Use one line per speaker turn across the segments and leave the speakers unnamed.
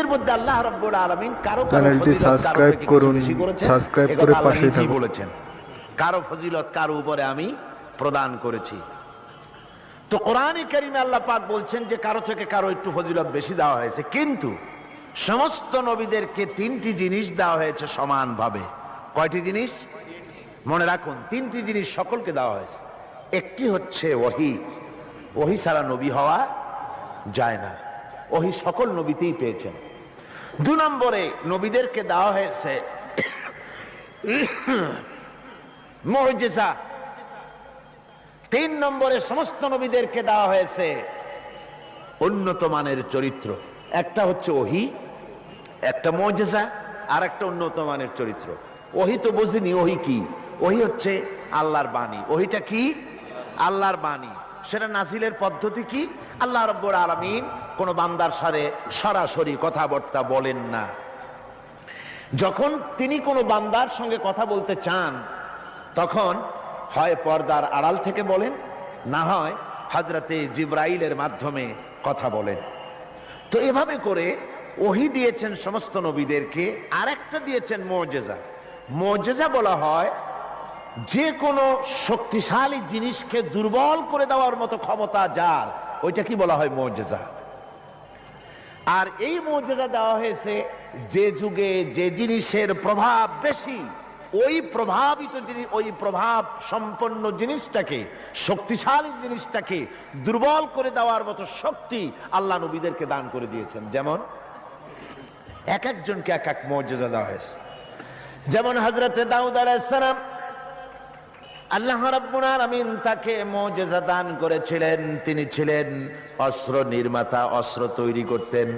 নবীদের মধ্যে আল্লাহ রাব্বুল আলামিন কারো
চ্যানেলটি সাবস্ক্রাইব করুন, সাবস্ক্রাইব করে পাশে থাকুন।
বলেছেন কারো ফজিলত কারো উপরে আমি প্রদান করেছি। তো কোরআনে কারীমে আল্লাহ পাক বলছেন যে কারো থেকে কারো একটু ফজিলত বেশি দেওয়া হয়েছে, কিন্তু সমস্ত নবীদেরকে তিনটি জিনিস দেওয়া হয়েছে সমানভাবে। কয়টি জিনিস? মনে রাখুন, তিনটি জিনিস সকলকে দেওয়া হয়েছে। একটি হচ্ছে ওহী, ওহী ছাড়া নবী হওয়া যায় না, ওহী সকল নবীতেই পেয়েছেন। 2 নম্বরে নবীদেরকে দেওয়া হয়েছে মুজিজা। 3 নম্বরে সমস্ত নবীদেরকে দেওয়া হয়েছে উন্নত মানের চরিত্র। একটা হচ্ছে ওহী, একটা মুজিজা, আর একটা উন্নত মানের চরিত্র। ওহী তো বুঝিনি, ওহী কি? ওহী হচ্ছে আল্লাহর বাণী। ওহীটা কি? আল্লাহর বাণী। সেটা নাজিলের পদ্ধতি কি? আল্লাহ রাব্বুল আলামিন কোন বান্দার সাথে সরাসরি কথাবার্তা বলেন না। যখন তিনি কোন বান্দার সঙ্গে কথা বলতে চান, তখন হয় পর্দার আড়াল থেকে বলেন, না হয় হযরতে জিবরাইলের মাধ্যমে কথা বলেন। তো এভাবে করে ওহী দিয়েছেন সমস্ত নবীদেরকে। আর একটা দিয়েছেন মুজিজা। মুজিজা বলা হয় যে কোনো শক্তিশালী জিনিসকে দুর্বল করে দেওয়ার মতো ক্ষমতা যার, ওইটা কি বলা হয়? মুজিজা। আর এই মুজিজা দেওয়া হয়েছে যে যুগে যে জিনিসের প্রভাব বেশি, ওই প্রভাবিত জিনিস, ওই প্রভাব সম্পন্ন জিনিসটাকে, শক্তিশালী জিনিসটাকে দুর্বল করে দেওয়ার মতো শক্তি আল্লাহ নবীদেরকে দান করে দিয়েছেন। যেমন এক একজনকে এক এক মুজিজা দেওয়া হয়েছে। যেমন হযরতে দাউদ আলাইহিস সালাম, আল্লাহ রাব্বুল আলামিন তাকে মুজিজা দান করেছিলেন। তিনি ছিলেন অস্ত্র নির্মাতা, অস্ত্র তৈরি করতেন,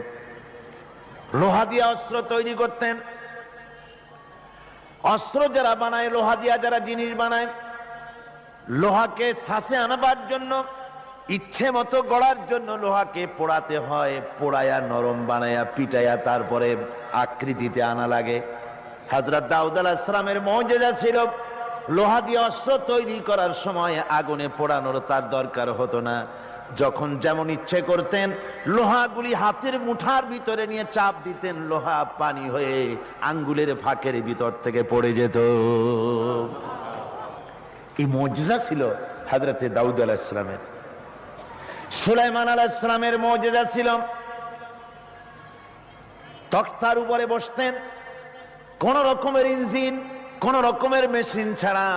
লোহা দিয়ে অস্ত্র তৈরি করতেন। অস্ত্র যারা বানায়, লোহা দিয়া যারা জিনিস বানায়, লোহাকে শ্বাসে আনবার জন্য, ইচ্ছে মতো গড়ার জন্য লোহাকে পোড়াতে হয়। পোড়ায়া নরম বানায়া পিটায়া তারপরে আকৃতিতে আনা লাগে। হযরত দাউদ আলাইহিস সালামের মুজিজা ছিল লোহা দিয়ে অস্ত্র তৈরি করার সময় আগুনে পোড়ানোর তার দরকার হতো না। যখন যেমন ইচ্ছে করতেন লোহাগুলি হাতের মুঠার ভিতরে নিয়ে চাপ দিতেন, লোহা পানি হয়ে আঙ্গুলের ফাঁকের ভিতর থেকে পড়ে যেত। এই মুজিজা ছিল হযরতে দাউদ আলাইহিস সালামের। সুলাইমান আলাইহিস সালামের মুজিজা ছিল তক্তার উপরে বসতেন, কোন রকমের ইঞ্জিন, কোন রকমের মেশিন ছাড়া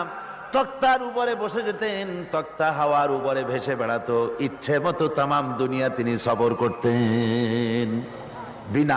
তক্তার উপরে বসে যেতেন। তক্তা হাওয়ার উপরে ভেসে বেড়াতো, ইচ্ছে মতো তামাম দুনিয়া তিনি সফর করতেন বিনা